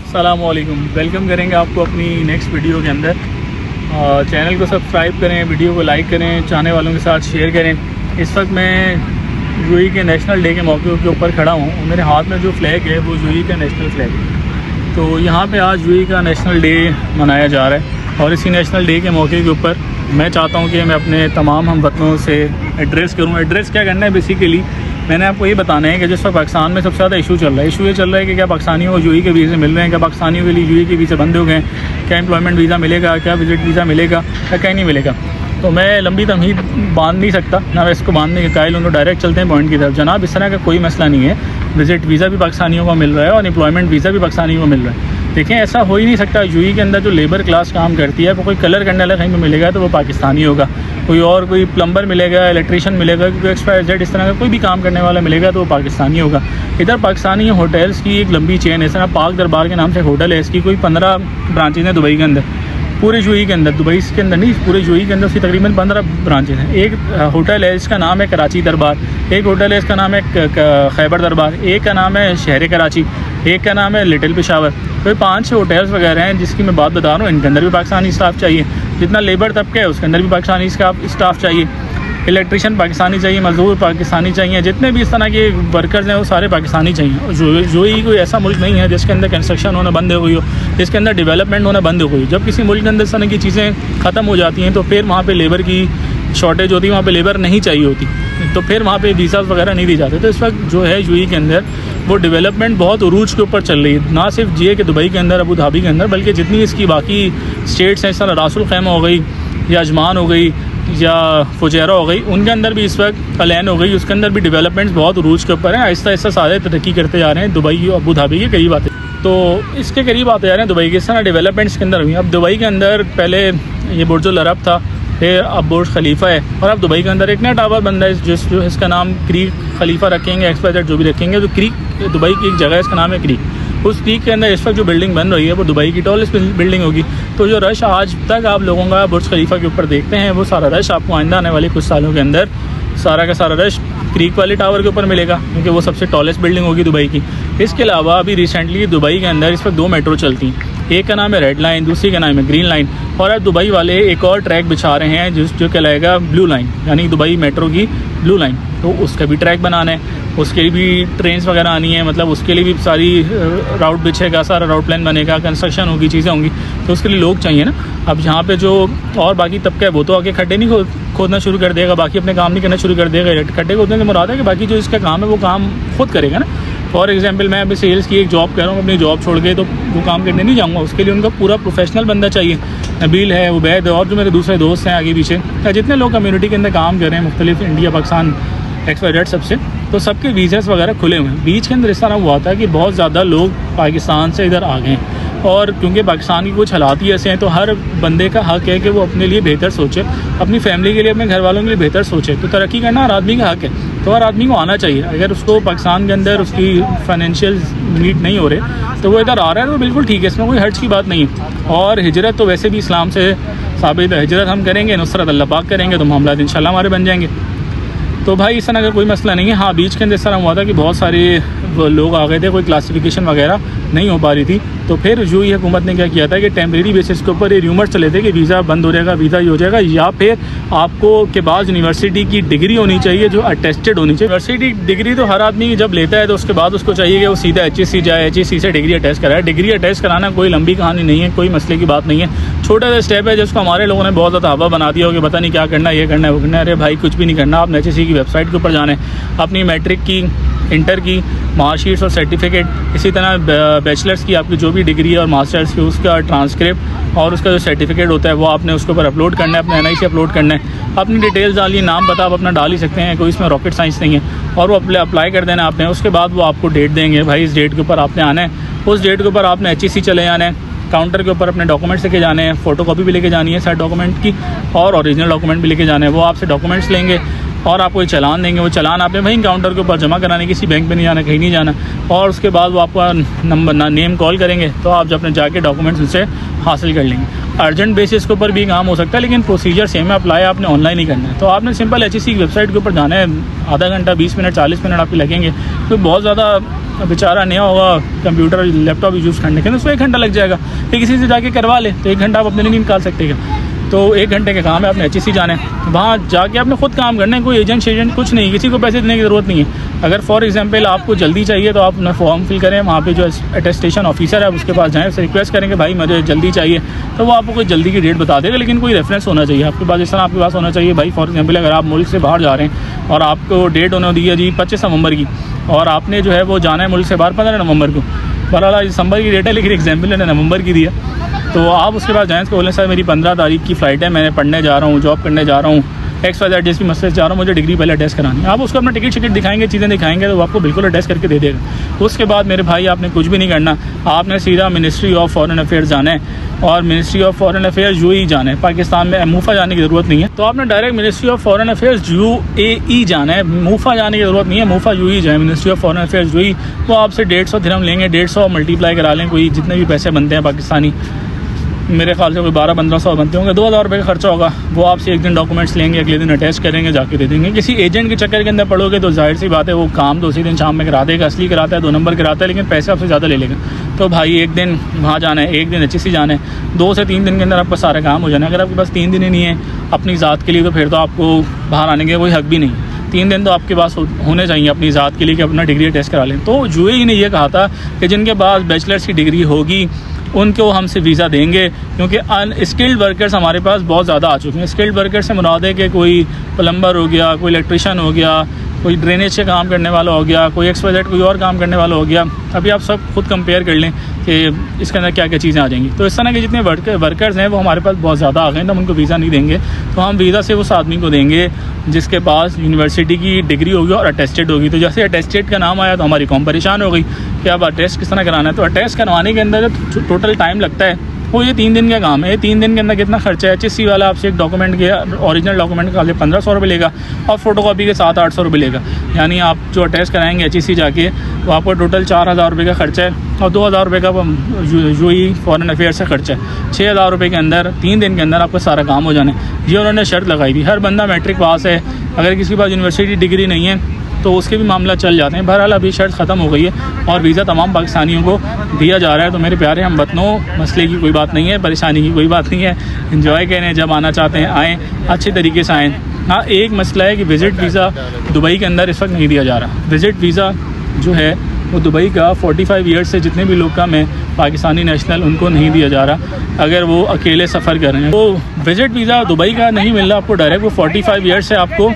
अस्सलामुअलैकुम। वेलकम करेंगे आपको अपनी नेक्स्ट वीडियो के अंदर। चैनल को सब्सक्राइब करें, वीडियो को लाइक करें, चाहने वालों के साथ शेयर करें। इस वक्त मैं यूएई के नेशनल डे के मौके के ऊपर खड़ा हूँ। मेरे हाथ में जो फ्लैग है वो यूएई का नेशनल फ्लैग है। तो यहाँ पे आज यूएई का नेशनल डे मनाया जा रहा है और इसी नेशनल डे के मौके के ऊपर मैं चाहता हूँ कि मैं अपने तमाम हमवतनों से एड्रेस करूँ। एड्रेस क्या करना है, बेसिकली मैंने आपको ये बताना है कि जिस वक्त पाकिस्तान में सबसे ज़्यादा इशू चल रहा है, इशू ये चल रहा है कि क्या पाकिस्तानियों को यूएई के वीज़े मिल रहे हैं, क्या पाकिस्तानियों के लिए यूएई के वीज़े बंद हो गए हैं, क्या एम्प्लॉयमेंट वीज़ा मिलेगा, क्या विजिट वीज़ा मिलेगा, क्या कहीं नहीं मिलेगा। तो मैं लंबी तमहीद बांध नहीं सकता, ना मैं इसको बांधने के कायल हूँ। तो डायरेक्ट चलते हैं पॉइंट की तरफ। जनाब, इस तरह का कोई मसला नहीं है। विजिट वीज़ा भी पाकिस्तानियों को मिल रहा है और एम्प्लॉयमेंट वीज़ा भी पाकिस्तानियों को मिल रहा है। देखें, ऐसा हो ही नहीं सकता। यूएई के अंदर जो लेबर क्लास काम करती है, वो कोई कलर करने वाला कहीं पर मिलेगा तो वो पाकिस्तानी होगा, कोई प्लम्बर मिलेगा, इलेक्ट्रीशियन मिलेगा, कोई XYZ इस तरह का कोई भी काम करने वाला मिलेगा तो वो पाकिस्तानी होगा। इधर पाकिस्तानी होटल्स की एक लंबी चेन है। इस तरह पाक दरबार के नाम से होटल है, इसकी कोई 15 ब्रांचेज हैं दुबई के अंदर, पूरे यूएई के अंदर। दुबई के अंदर नहीं, पूरे यूएई के अंदर उसकी तकरीबन 15 ब्रांचेज हैं। एक होटल है इसका नाम है कराची दरबार, एक होटल है इसका नाम है खैबर दरबार, एक का नाम है शहर कराची, एक का नाम है लिटिल पेशावर। तो 5-6 होटल्स वगैरह हैं जिसकी मैं बात बता रहा हूँ। इनके अंदर भी पाकिस्तानी स्टाफ चाहिए। जितना लेबर तबका है उसके अंदर भी पाकिस्तानी स्टाफ चाहिए। इलेक्ट्रीशियन पाकिस्तानी चाहिए, मजदूर पाकिस्तानी चाहिए, जितने भी इस तरह के वर्कर्स हैं वो सारे पाकिस्तानी चाहिए। यूएई कोई ऐसा मुल्क नहीं है जिसके अंदर कंस्ट्रक्शन होना बंद हो गई हो, जिसके अंदर डेवलपमेंट होना बंद हो गई। जब किसी मुल्क के अंदर इस तरह की चीज़ें ख़त्म हो जाती हैं तो फिर वहाँ पे लेबर की शॉर्टेज होती है, वहाँ पे लेबर नहीं चाहिए होती, तो फिर वहाँ पे वीज़ा वगैरह नहीं दी जाते। तो इस वक्त जो है यूएई के अंदर वो डेवलपमेंट बहुत उरूज के ऊपर चल रही है। ना सिर्फ ये कि दुबई के अंदर, अबू धाबी के अंदर, बल्कि जितनी इसकी बाकी स्टेट्स हैं, इस तरह रासुल खैमा हो गई या अजमान हो गई या फुजैरा हो गई, उनके अंदर भी इस वक्त अलैन हो गई, उसके अंदर भी डेवलपमेंट्स बहुत उरूज के ऊपर हैं। आहिस्ता आहिस्ता सारे तरक्की करते जा रहे हैं। दुबई और अबू धाबी के करीब आते, तो इसके करीब आते जा रहे हैं दुबई के। इस तरह डेवलपमेंट्स के अंदर हुई। अब दुबई के अंदर पहले ये बुर्जुल अरब था, फिर अब बुर्ज खलीफा है, और अब दुबई के अंदर एक नया टावर बन रहा है जो इसका नाम क्रीक खलीफा रखेंगे, XYZ जो भी रखेंगे। जो क्रीक दुबई की एक जगह है, इसका नाम है क्रीक। उस क्रीक के अंदर इस वक्त जो बिल्डिंग बन रही है वो दुबई की टॉलेस्ट बिल्डिंग होगी। तो जो रश आज तक आप लोगों का बुर्ज खलीफा के ऊपर देखते हैं, वो सारा रश आपको आइंदा आने वाले कुछ सालों के अंदर सारा का सारा रश क्रीक वाले टावर के ऊपर मिलेगा, क्योंकि वो सबसे टॉलेस्ट बिल्डिंग होगी दुबई की। इसके अलावा अभी रिसेंटली दुबई के अंदर इस वक्त 2 मेट्रो चलती हैं। एक का नाम है रेड लाइन, दूसरी का नाम है ग्रीन लाइन। और अब दुबई वाले एक और ट्रैक बिछा रहे हैं जो कहलाएगा ब्लू लाइन, यानी दुबई मेट्रो की ब्लू लाइन। तो उसका भी ट्रैक बनाना है, उसके लिए भी ट्रेन्स वगैरह आनी है, मतलब उसके लिए भी सारी राउट बिछेगा, सारा राउट प्लान बनेगा, कंस्ट्रक्शन होगी, चीज़ें होंगी। तो उसके लिए लोग चाहिए ना। अब यहाँ पे जो और बाकी तबका है वो तो आके खड्डे नहीं खोदना शुरू कर देगा, बाकी अपने काम नहीं करना शुरू कर देगा। खड्डे खोदने से मुराद है कि बाकी जो इसका काम है वो काम खुद करेगा ना। फॉर एग्जांपल, मैं अभी सेल्स की एक जॉब कर रहा हूँ, अपनी जॉब छोड़ के तो वो काम करने नहीं जाऊँगा। उसके लिए उनका पूरा प्रोफेशनल बंदा चाहिए। नबील है, उबैद है, और जो मेरे दूसरे दोस्त हैं आगे पीछे, जितने लोग कम्युनिटी के अंदर काम कर रहे हैं मुख्तलिफ इंडिया, पाकिस्तान, XYZ सबसे, तो सबके वीज़ास वगैरह खुले हुए हैं। बीच के अंदर इस तरह हुआ था कि बहुत ज़्यादा लोग पाकिस्तान से इधर आ गए हैं, और क्योंकि पाकिस्तान की कुछ हालात ही ऐसे हैं, तो हर बंदे का हक है कि वो अपने लिए बेहतर सोचे, अपनी फैमिली के लिए, अपने घर वालों के लिए बेहतर सोचे। तो तरक्की करना हर आदमी का हक है, तो हर आदमी को आना चाहिए। अगर उसको पाकिस्तान के अंदर उसकी फाइनेंशियल नीड नहीं हो रहे तो वो इधर आ रहा है तो बिल्कुल ठीक है, इसमें कोई हर्ज की बात नहीं है। और हिजरत तो वैसे भी इस्लाम से साबित है। हिजरत हम करेंगे, नुसरत अल्लाह पाक करेंगे, तो मामला इंशाल्लाह हमारे बन जाएंगे। तो भाई इस तरह का कोई मसला नहीं है। हाँ, बीच के अंदर इस तरह हुआ था कि बहुत सारे लोग आ गए थे, कोई क्लासिफिकेशन वगैरह नहीं हो पा रही थी। तो फिर यूएई हुकूमत ने क्या किया था कि टेम्परेरी बेसिस के ऊपर ये र्यूमर चले थे कि वीज़ा बंद हो जाएगा, वीज़ा ये हो जाएगा, या फिर आपको के बाद यूनिवर्सिटी की डिग्री होनी चाहिए जो अटेस्टेड होनी चाहिए। यूनिवर्सिटी डिग्री तो हर आदमी जब लेता है तो उसके बाद उसको चाहिए कि वो सीधा HSC जाए, HSC से डिग्री अटेस्ट कराए। डिग्री अटेस्ट कराना कोई लंबी कहानी नहीं है, कोई मसले की बात नहीं है, छोटा सा स्टेप है जिसको हमारे लोगों ने बहुत ज़्यादा हवा बना दिया हो कि पता नहीं क्या करना है, ये करना है, वो करना है। अरे भाई, कुछ भी नहीं करना। आप HSC की वेबसाइट के ऊपर जाना है, अपनी मैट्रिक की, इंटर की मार्कशीट्स और सर्टिफिकेट, इसी तरह बैचलर्स की आपकी जो भी डिग्री है और मास्टर्स की, उसका ट्रांसक्रिप्ट और उसका जो सर्टिफिकेट होता है वो आपने उसके ऊपर अपलोड करना है, अपने NIC अपलोड करना है। अपनी डिटेल्स डालिए, नाम पता आप अपना डाल ही सकते हैं, कोई इसमें रॉकेट साइंस नहीं है, और वो अप्लाई कर देना आपने। उसके बाद वो आपको डेट देंगे, भाई इस डेट के ऊपर आपने आना है, उस डेट के ऊपर आपने HSC चले जाना है, काउंटर के ऊपर अपने डॉक्यूमेंट्स लेके जाने हैं, फ़ोटो कॉपी भी लेके जानी है सारे डॉक्यूमेंट की, और ओरिजिनल डॉक्यूमेंट भी लेके जाने हैं। वो आपसे डॉक्यूमेंट्स लेंगे और आपको एक चालान देंगे। वो चालान आपने वहीं काउंटर के ऊपर जमा कराने, किसी बैंक में नहीं जाना, कहीं नहीं जाना। और उसके बाद वो आपका नंबर नेम कॉल करेंगे, तो आप जब अपने जाके डॉक्यूमेंट्स उनसे हासिल कर लेंगे। अर्जेंट बेसिस के ऊपर भी काम हो सकता है, लेकिन प्रोसीजर सेम है, अप्लाई आपने ऑनलाइन ही करना है। तो आपने सिंपल HSC की वेबसाइट के ऊपर जाना है, आधा घंटा 20 मिनट 40 मिनट आपके लगेंगे। तो बहुत ज़्यादा बेचारा नया होगा कंप्यूटर लैपटॉप यूज़ करने के, तो उसको 1 घंटा लग जाएगा। फिर किसी से जाके करवा ले तो 1 घंटा आप अपने लिए नहीं निकाल सकते क्या? तो 1 घंटे का काम है, आपने HSC जाना है, वहाँ जाके आपने खुद काम करना है, कोई एजेंट कुछ नहीं, किसी को पैसे देने की ज़रूरत नहीं है। अगर फॉर एग्जांपल आपको जल्दी चाहिए तो आप अपना फॉर्म फिल करें, वहाँ पे जो अटेस्टेशन ऑफिसर है उसके पास जाएँ, उससे रिक्वेस्ट करेंगे भाई मुझे जल्दी चाहिए, तो वो आपको कोई जल्दी की डेट बता देगा। लेकिन कोई रेफरेंस होना चाहिए आपके पास, इस तरह आपके पास होना चाहिए भाई। फॉर एग्जाम्पल अगर आप मुल्क से बाहर जा रहे हैं और आपको डेट होने दी है जी 25 नवंबर की, और आपने जो है वो जाना है मुल्क से बाहर 15 नवंबर को, बहरहाल दिसंबर की डेट है लेकिन एग्जाम्पल ने नवंबर की दिया, तो आप उसके बाद जाएँ, बोलें सर मेरी 15 तारीख की फ़्लाइट है, मैंने पढ़ने जा रहा हूँ, जॉब करने जा रहा हूँ, XYZ जिसकी मसले से जा रहा हूँ, मुझे डिग्री पहले अटेस्ट करानी है। आप उसको अपना टिकट दिखाएंगे, चीज़ें दिखाएंगे, तो आपको बिल्कुल अटेस्ट करके दे देगा। उसके बाद मेरे भाई आपने कुछ भी नहीं करना, आपने सीधा मिनिस्ट्री ऑफ फॉरेन अफेयर्स जाना है, और ministry of foreign affairs UAE जाना है। पाकिस्तान में मूफा जाने की ज़रूरत नहीं है, तो आपने direct ministry of foreign affairs UAE जाना है, मूफा जाने की ज़रूरत नहीं है, मूफा UAE जाए, ministry of foreign affairs UAE। वो आपसे 150 दिरहम लेंगे, 150 मल्टीप्लाई करा लें, कोई जितने भी पैसे बनते हैं पाकिस्तानी, मेरे ख्याल से कोई 1200-1500 बनते होंगे, 2000 रुपये का खर्चा होगा। वो आपसे एक दिन डॉक्यूमेंट्स लेंगे, अगले दिन अटैच करेंगे, जाके दे देंगे। किसी एजेंट के चक्कर के अंदर पड़ोगे तो जाहिर सी बात है वो काम तो उसी दिन शाम में करा देगा, असली कराता है, 2 नंबर कराता है, लेकिन पैसे आपसे ज़्यादा ले लेगा। तो भाई एक दिन वहाँ जाना है, एक दिन HSC जाना है, 2 से 3 दिन के अंदर आपका सारा काम हो जाना है। अगर आपके पास 3 दिन ही नहीं है अपनी ज़ात के लिए, तो फिर तो आपको बाहर आने के कोई हक भी नहीं। 3 दिन तो आपके पास होने चाहिए अपनी ज़ात के लिए कि अपना डिग्री टेस्ट करा लें। तो UAE ने यह कहा था कि जिनके पास बैचलर्स की डिग्री होगी उनको हमसे वीज़ा देंगे, क्योंकि अनस्किल्ड वर्कर्स हमारे पास बहुत ज़्यादा आ चुके हैं। स्किल्ड वर्कर से मुराद है कि कोई प्लम्बर हो गया, कोई इलेक्ट्रिशियन हो गया, कोई ड्रेनेज से काम करने वाला हो गया, कोई XYZ कोई और काम करने वाला हो गया। अभी आप सब खुद कंपेयर कर लें कि इसके अंदर क्या क्या चीज़ें आ जाएंगी। तो इस तरह के जितने वर्कर्स हैं वो हमारे पास बहुत ज़्यादा आ गए हैं, तो हम उनको वीज़ा नहीं देंगे। तो हम वीज़ा से उस आदमी को देंगे जिसके पास यूनिवर्सिटी की डिग्री होगी और अटेस्टेड होगी। तो जैसे अटेस्टेड का नाम आया तो हमारी कौम परेशान हो गई कि अब अटेस्ट किस तरह कराना है। तो अटेस्ट करवाने के अंदर जो टोटल टाइम लगता है वो ये 3 दिन का काम है। 3 दिन के अंदर कितना खर्चा है? HSC वाला आपसे एक डॉक्यूमेंट के ओरिजिनल डॉक्यूमेंट का 1500 रुपये लेगा और फोटोकॉपी के 700-800 रुपये लेगा। यानी आप जो अटैच कराएंगे HSC जाके वो आपको टोटल 4000 रुपये का खर्चा है और 2000 रुपये का UAE फॉरेन अफेयर से खर्चा है। 6000 रुपये के अंदर 3 दिन के अंदर आपका सारा काम हो जाना है। ये उन्होंने शर्त लगाई थी, हर बंदा मैट्रिक पास है, अगर किसी के पास यूनिवर्सिटी डिग्री नहीं है तो उसके भी मामला चल जाते हैं। बहरहाल अभी शर्त ख़त्म हो गई है और वीज़ा तमाम पाकिस्तानियों को दिया जा रहा है। तो मेरे प्यारे हम वतनों, मसले की कोई बात नहीं है, परेशानी की कोई बात नहीं है, एंजॉय करें, जब आना चाहते हैं आएँ, अच्छे तरीके से आएँ। हाँ, एक मसला है कि विज़िट वीज़ा दुबई के अंदर इस वक्त नहीं दिया जा रहा। विज़िट वीज़ा जो है वो दुबई का 45 ईयर्स से जितने भी लोग कम हैं पाकिस्तानी नेशनल, उनको नहीं दिया जा रहा अगर वो अकेले सफ़र कर रहे हैं। तो विज़िट वीज़ा दुबई का नहीं मिल रहा आपको डायरेक्ट, वो 45 ईयर्स से आपको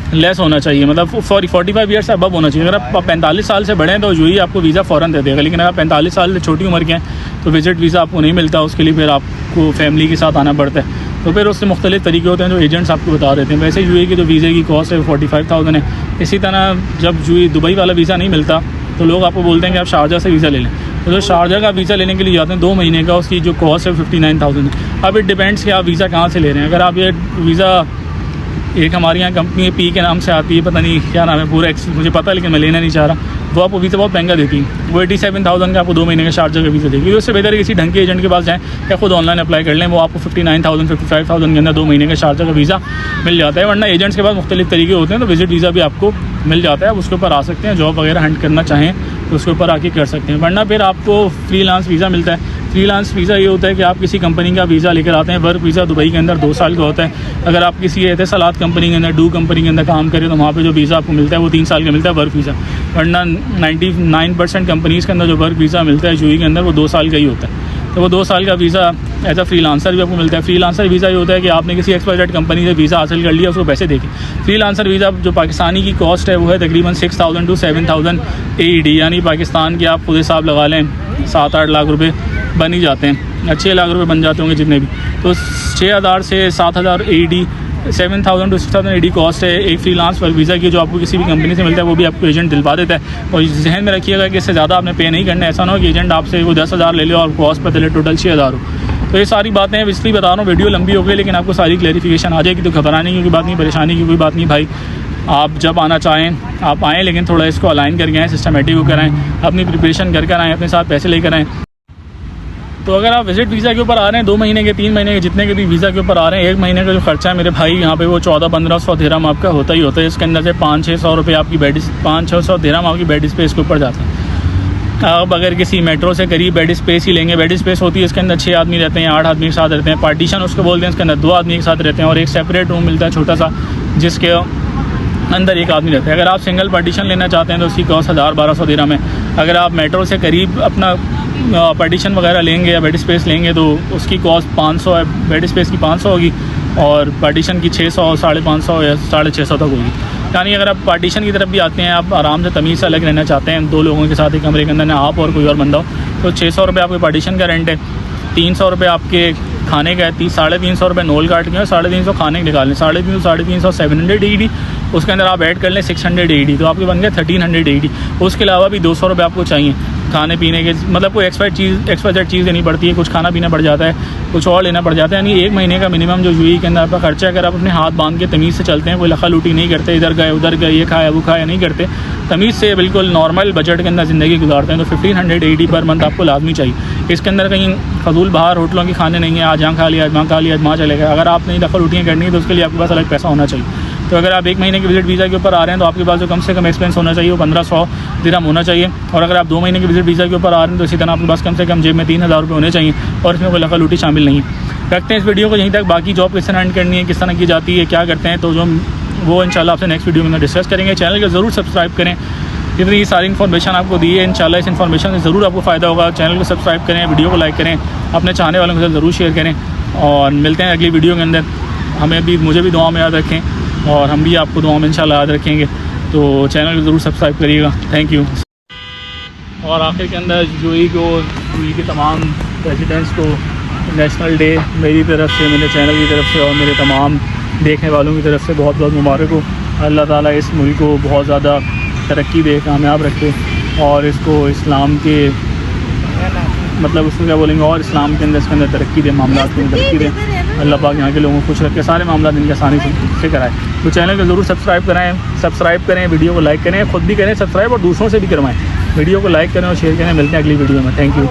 लेस होना चाहिए, मतलब 45 ईयर से अब होना चाहिए। अगर आप 45 साल से बड़े हैं तो UAE आपको वीज़ा फ़ौरन दे देगा, लेकिन अगर 45 साल से छोटी उम्र के हैं तो विज़िट वीज़ा आपको नहीं मिलता। उसके लिए फिर आपको फैमिली के साथ आना पड़ता है। तो फिर उससे मुख्तलिफ तरीके होते हैं जो एजेंट्स आपको बता देते हैं। वैसे UAE की जो वीज़े की कॉस्ट है 45,000 है। इसी तरह जब UAE दुबई वाला वीज़ा नहीं मिलता तो लोग आपको बोलते हैं कि आप शारजा से वीज़ा ले लें। तो जो शारजा का वीज़ा लेने के लिए जाते हैं 2 महीने का, उसकी जो कॉस्ट है 59,000 है। अब इट डिपेंड्स कि आप वीज़ा कहाँ से ले रहे हैं। अगर आप ये वीज़ा, एक हमारे यहाँ कंपनी है P के नाम से आती है, पता नहीं क्या नाम है पूरा मुझे पता है लेकिन मैं लेना नहीं चाह रहा, वो आपको वीज़ा बहुत महंगा देती है। वो 87,000 का आपको 2 महीने का शारजा का वीज़ा देगी। उससे बेहतर है किसी ढंग के एजेंट के पास जाएँ या खुद ऑनलाइन अप्लाई कर लें, वो आपको 59,000 55,000 के अंदर 2 महीने का शारजा का वीज़ा मिल जाता है। वरना एजेंट्स के पास मुख्तलिफ तरीके होते हैं, तो विज़िट वीज़ा भी आपको मिल जाता है। आप उसके ऊपर आ सकते हैं, जॉब वगैरह हंट करना चाहें तो उसके ऊपर आके कर सकते हैं। वरना फिर आपको फ्रीलांस वीज़ा मिलता है। फ्रीलांस वीज़ा ये होता है कि आप किसी कंपनी का वीज़ा लेकर आते हैं। वर्क वीज़ा दुबई के अंदर 2 साल का होता है। अगर आप किसी एहतसालात कंपनी के अंदर, डू कंपनी के अंदर काम करें तो वहाँ पे जो वीज़ा आपको मिलता है वो 3 साल का मिलता है, वर्क वीज़ा। वरना 99% कंपनीज़ के अंदर जो वर्क वीज़ा मिलता है UAE के अंदर वो 2 साल का ही होता है। तो वो 2 साल का वीज़ा एज अ फ्रीलांसर भी आपको मिलता है। फ्रीलांसर वीज़ा ये होता है कि आपने किसी XYZ कंपनी से वीज़ा हासिल कर लिया, उसको पैसे देके। फ्रीलांसर वीज़ा जो पाकिस्तानी की कॉस्ट है वो है तकरीबन 6,000 to 7,000 AED, यानी पाकिस्तान के आप खुद हिसाब लगा लें 7-8 लाख रुपये बन ही जाते हैं, 6 लाख रुपये बन जाते होंगे जितने भी। तो 6,000 से 7,000 AED, 7,000 to 6,000 AED कॉस्ट है एक फ्रीलांस वर्क वीज़ा की, जो आपको किसी भी कंपनी से मिलता है। वो भी आपको एजेंट दिलवा देता है। और जहन में रखिएगा कि इससे ज़्यादा आपने पे नहीं करना है। ऐसा ना हो कि एजेंट आपसे वो 10,000 ले ले और कॉस्ट पर चले टोटल 6,000 हो। तो ये सारी बातें इसलिए बता रहा हूँ, वीडियो लंबी हो गई लेकिन आपको सारी क्लैरिफिकेशन आ जाएगी। तो घबराने की कोई बात नहीं, परेशानी की कोई बात नहीं भाई। आप जब आना चाहें आप आएँ, लेकिन थोड़ा इसको अलाइन करके आएँ, सिस्टमेटिक होकर आएँ, अपनी प्रिपरेशन कर आएँ, अपने साथ पैसे लेकर आएँ। तो अगर आप विजिट वीज़ा के ऊपर आ रहे हैं 2 महीने के 3 महीने के जितने के भी वीज़ा के ऊपर आ रहे हैं, 1 महीने का जो खर्चा है मेरे भाई यहाँ पे वो 1400-1500 दिरहम आपका होता ही होता है। इसके अंदर से 500-600 रुपये आपकी बेड 500-600 दिरहम आपकी बेड स्पेस के ऊपर जाता है। आप अगर किसी मेट्रो से करीब बेड स्पेस ही लेंगे, बेड स्पेस होती है इसके अंदर 6 आदमी रहते हैं, 8 आदमी के साथ रहते हैं, पार्टीशन उसको बोलते हैं, इसके अंदर 2 आदमी के साथ रहते हैं और एक सेपरेट रूम मिलता है छोटा सा जिसके अंदर 1 आदमी रहता है। अगर आप सिंगल पार्टीशन लेना चाहते हैं तो उसकी कॉस्ट 1000-1200 दिरहम है। अगर आप मेट्रो से करीब अपना पार्टीशन वगैरह लेंगे या बेड स्पेस लेंगे तो उसकी कॉस्ट 500 है, बेड स्पेस की 500 होगी और पार्टीशन की 600, 550 या 650 तक होगी। यानी अगर आप पार्टीशन की तरफ भी आते हैं, आप आराम से तमीज़ से अलग रहना चाहते हैं 2 लोगों के साथ एक कमरे के अंदर, ना आप और कोई और बंदा हो, तो 600 रुपये आपके पार्टीशन का रेंट है, 300 रुपये आपके खाने का है, 350 रुपये नोल काट के और 350 खाने के निकालने, 350 700 AED, उसके अंदर आप ऐड कर लें 600 AED, तो आपके बन गए 1300 AED। उसके अलावा भी 200 रुपये आपको चाहिए खाने पीने के, मतलब कोई एक्स्ट्रा चीज़ देनी पड़ती है, कुछ खाना पीना पड़ जाता है, कुछ और लेना पड़ जाता है। यानी 1 महीने का मिनिमम जो यूएई के अंदर आपका खर्चा, अगर आप अपने हाथ बांध के तमीज़ से चलते हैं, कोई लखा लूटी नहीं करते, इधर गए उधर गए, ये खाया वो खाया नहीं करते, तमीज़ से बिल्कुल नॉर्मल बजट के अंदर ज़िंदगी गुजारते हैं, तो 1500 AED पर मंथ आपको लाजमी चाहिए। इसके अंदर कहीं फजूल बाहर होटलों के खाने नहीं है, आज यहाँ खा लिया, आज वहाँ खा लिया, आज वहाँ चले गए। अगर आप नहीं लखा लूटियाँ करनी है तो उसके लिए आपके पास अलग पैसा होना चाहिए। तो अगर आप 1 महीने के विजिट वीज़ा के ऊपर आ रहे हैं तो आपके पास जो कम से कम एक्सपेंस होना चाहिए वो 1500 दिरहम होना चाहिए। और अगर आप 2 महीने के विजिट वीज़ा के ऊपर आ रहे हैं तो इसी तरह आपके पास कम से कम जेब में 3000 रुपये होने चाहिए और इसमें कोई लखा लूटी शामिल नहीं है। रखते हैं इस वीडियो को यहीं तक। बाकी जॉब किस तरह अर्न करनी है, किस तरह की जाती है, क्या करते हैं, तो जो वो इंशाल्लाह आपसे नेक्स्ट वीडियो में डिस्कस करेंगे। चैनल को ज़रूर सब्सक्राइब करें, इतनी सारी इन्फॉर्मेशन आपको दी है, इंशाल्लाह इस इन्फॉर्मेशन से ज़रूर आपको फ़ायदा होगा। चैनल को सब्सक्राइब करें, वीडियो को लाइक करें, अपने चाहने वालों के साथ ज़रूर शेयर करें और मिलते हैं अगली वीडियो के अंदर। मुझे भी दुआ में याद रखें और हम भी आपको दुआ में इंशाल्लाह याद रखेंगे। तो चैनल को ज़रूर सब्सक्राइब करिएगा। Thank you. और आखिर के अंदर यूएई के तमाम रेजिडेंट्स को नेशनल डे मेरी तरफ से, मेरे चैनल की तरफ से और मेरे तमाम देखने वालों की तरफ से बहुत बहुत मुबारक हो। अल्लाह ताला इस मुल्क को बहुत ज़्यादा तरक्की दे, कामयाब रखे और इसको इस्लाम के मतलब उसको क्या बोलेंगे, और इस्लाम के अंदर इसके अंदर तरक्की दे, मामला के अंदर तरक्की दे। अल्लाह पाक यहाँ के लोगों को खुश रखे, सारे मामला इनकी आसानी से कराए। तो चैनल को ज़रूर सब्सक्राइब करें, वीडियो को लाइक करें, ख़ुद भी करें सब्सक्राइब और दूसरों से भी करवाएं। वीडियो को लाइक करें और शेयर करें। मिलते हैं अगली वीडियो में। Thank you.